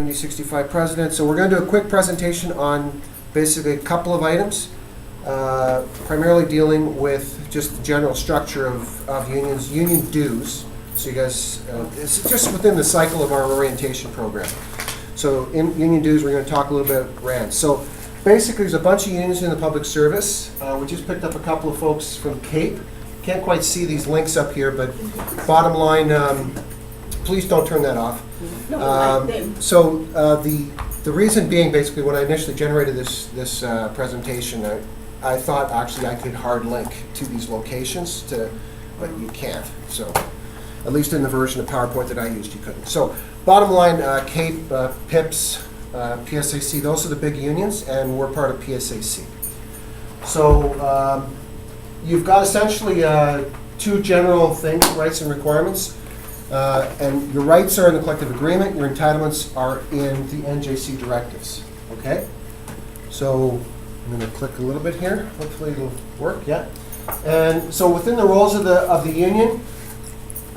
UND 65 president. So we're going to do a quick presentation on basically a couple of items, primarily dealing with just the general structure of unions, union dues. So you guys, it's just within the cycle of our orientation program. So in union dues, we're going to talk a little bit about grants. So basically, there's a bunch of unions in the public service. We just picked up a couple of folks from CAPE. Can't quite see these links up here, but bottom line, please don't turn that off. So the reason being, basically, when I initially generated this presentation, I thought actually I could hard link to these locations, but you can't. So at least in the version of PowerPoint that I used, you couldn't. So bottom line, CAPE, PIPS, PSAC, those are the big unions, and we're part of PSAC. So you've got essentially two general things, rights and requirements. And your rights are in the collective agreement, your entitlements are in the NJC directives, okay? So I'm going to click a little bit here, hopefully it'll work, yeah? And so within the roles of the union,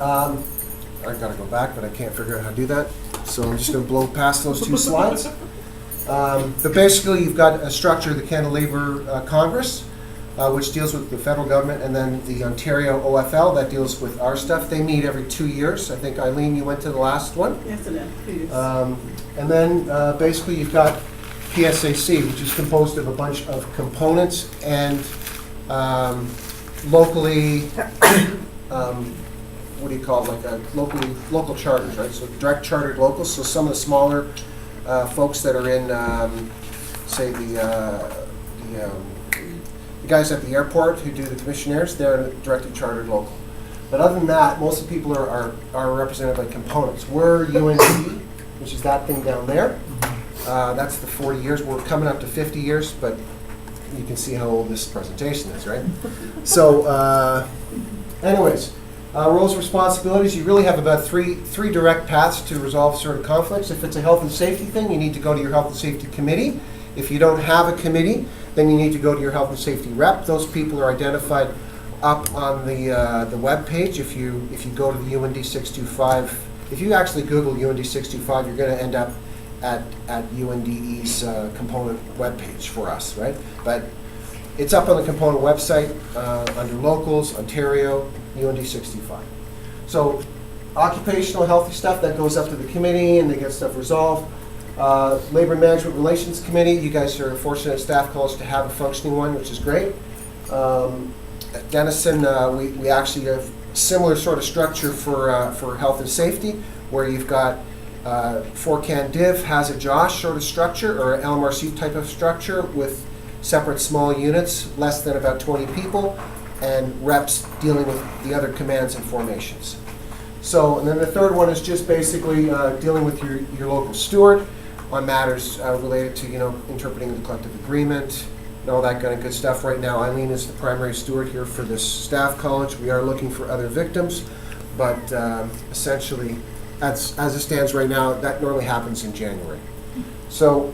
I've got to go back, but I can't figure out how to do that. So I'm just going to blow past those two slides. But basically, you've got a structure of the Canada Labour Congress, which deals with the federal government, and then the Ontario OFL, that deals with our stuff. They meet every 2 years. I think, Eileen, you went to the last one? Yes, I did. 2 years. And then basically, you've got PSAC, which is composed of a bunch of components and locally, what do you call it, like local charters, right? So direct chartered locals. So some of the smaller folks that are in, say, the guys at the airport who do the commissionaires, they're directly chartered local. But other than that, most of the people are represented by components. We're UND, which is that thing down there. That's the 40 years. We're coming up to 50 years, but you can see how old this presentation is, right? So anyways, roles and responsibilities, you really have about three direct paths to resolve certain conflicts. If it's a health and safety thing, you need to go to your health and safety committee. If you don't have a committee, then you need to go to your health and safety rep. Those people are identified up on the web page. If you go to the UND 625, if you actually Google UND 625, you're going to end up at UNDE's component web page for us, right? But it's up on the component website under locals, Ontario, UND 65. So occupational healthy stuff, that goes up to the committee and they get stuff resolved. Labor Management Relations Committee, you guys are fortunate at Staff College to have a functioning one, which is great. At Denison, we actually have a similar sort of structure for health and safety, where you've got Forcan Div has a JOSH sort of structure, or an LMRC type of structure with separate small units, less than about 20 people, and reps dealing with the other commands and formations. So, and then the third one is just basically dealing with your local steward on matters related to, interpreting the collective agreement and all that kind of good stuff. Right now, Eileen is the primary steward here for this staff college. We are looking for other victims, but essentially, as it stands right now, that normally happens in January. So,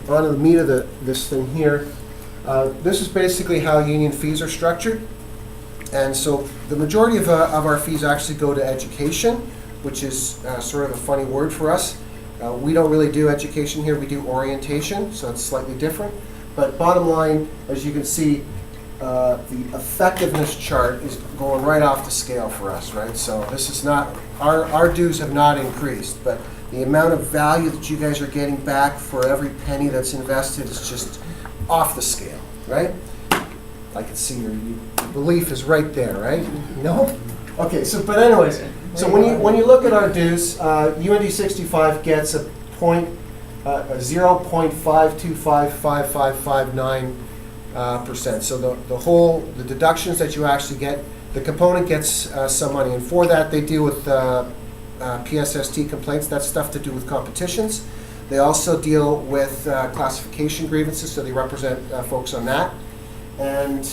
on to the meat of this thing here. This is basically how union fees are structured. And so the majority of our fees actually go to education, which is sort of a funny word for us. We don't really do education here, we do orientation, so it's slightly different. But bottom line, as you can see, the effectiveness chart is going right off the scale for us, right? So this is not, our dues have not increased, but the amount of value that you guys are getting back for every penny that's invested is just off the scale, right? I can see your belief is right there, right? No? Okay, so, but anyways, so when you look at our dues, UND 65 gets a 0.5255559%. So the deductions that you actually get, the component gets some money, and for that they deal with PSST complaints. That's stuff to do with competitions. They also deal with classification grievances, so they represent folks on that. And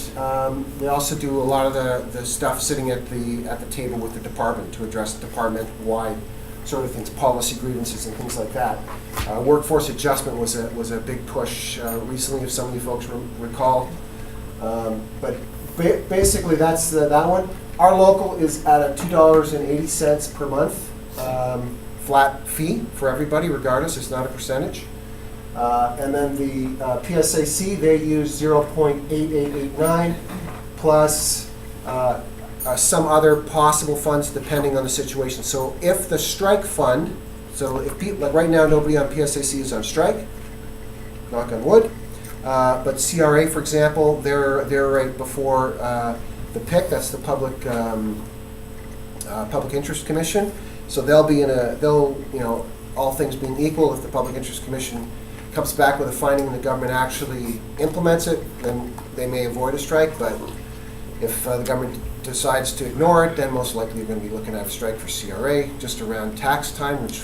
they also do a lot of the stuff sitting at the table with the department to address department-wide sort of things, policy grievances and things like that. Workforce adjustment was a big push recently, if some of you folks recall. But basically, that's that one. Our local is at $2.80 per month flat fee for everybody regardless, it's not a percentage. And then the PSAC, they use 0.8889 plus some other possible funds depending on the situation. So if the strike fund, so if people, like right now nobody on PSAC is on strike, knock on wood, but CRA, for example, they're right before the PIC, that's the Public Interest Commission. So they'll be in all things being equal, if the Public Interest Commission comes back with a finding and the government actually implements it, then they may avoid a strike. But if the government decides to ignore it, then most likely you're going to be looking at a strike for CRA just around tax time, which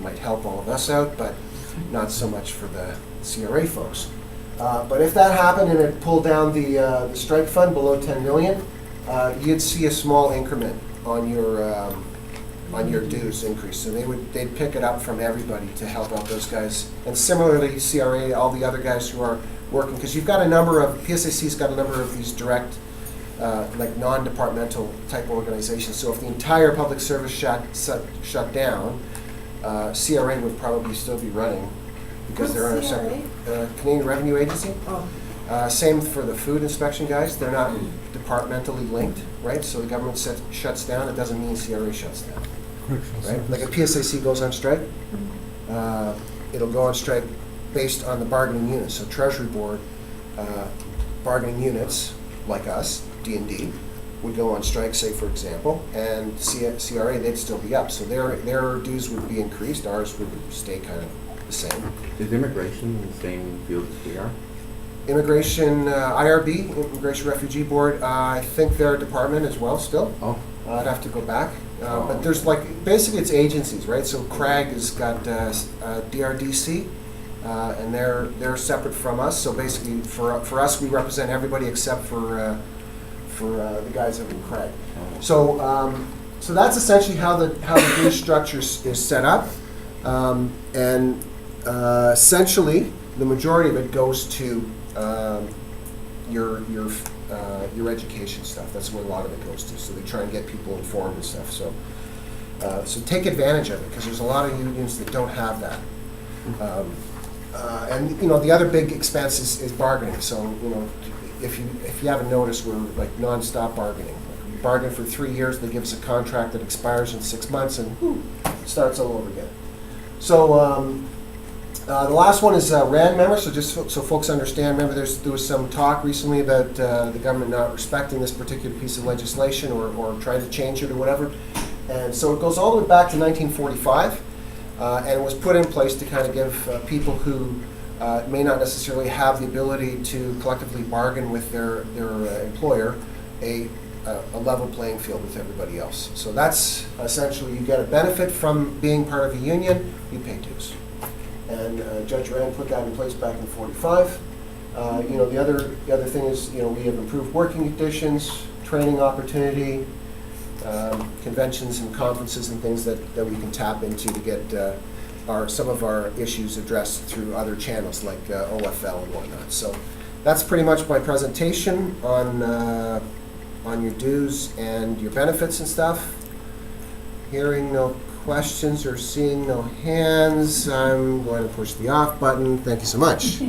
might help all of us out, but not so much for the CRA folks. But if that happened and it pulled down the strike fund below 10 million, you'd see a small increment on your dues increase. So they'd pick it up from everybody to help out those guys. And similarly, CRA, all the other guys who are working, because you've got a number of, PSAC's got a number of these direct, like non-departmental type organizations. So if the entire public service shut down, CRA would probably still be running because they're on a separate Canadian Revenue Agency. Oh. Same for the food inspection guys. They're not departmentally linked, right? So the government shuts down, it doesn't mean CRA shuts down. Right? Like if PSAC goes on strike, it'll go on strike based on the bargaining units. So Treasury Board bargaining units like us, D&D, would go on strike, say for example, and CRA, they'd still be up. So their dues would be increased, ours would stay kind of the same. Is immigration in the same field as we are? Immigration, IRB, Immigration Refugee Board, I think they're a department as well still. Oh. I'd have to go back. But there's basically it's agencies, right? So CRAG has got DRDC, and they're separate from us. So basically for us, we represent everybody except for the guys up in CRAG. So that's essentially how the dues structure is set up. And essentially, the majority of it goes to your education stuff. That's where a lot of it goes to. So they try and get people informed and stuff. So take advantage of it because there's a lot of unions that don't have that. And the other big expense is bargaining. So if you haven't noticed, we're like nonstop bargaining. We bargain for 3 years. They give us a contract that expires in 6 months, and it starts all over again. So. The last one is RAND members, so just so folks understand, remember there was some talk recently about the government not respecting this particular piece of legislation or trying to change it or whatever. And so it goes all the way back to 1945, and it was put in place to kind of give people who may not necessarily have the ability to collectively bargain with their employer a level playing field with everybody else. So that's essentially, you get a benefit from being part of a union, you pay dues. And Judge Rand put that in place back in '45. The other thing is, we have improved working conditions, training opportunity, conventions and conferences and things that we can tap into to get some of our issues addressed through other channels like OFL and whatnot. So that's pretty much my presentation on your dues and your benefits and stuff. Hearing no questions or seeing no hands, I'm going to push the off button. Thank you so much.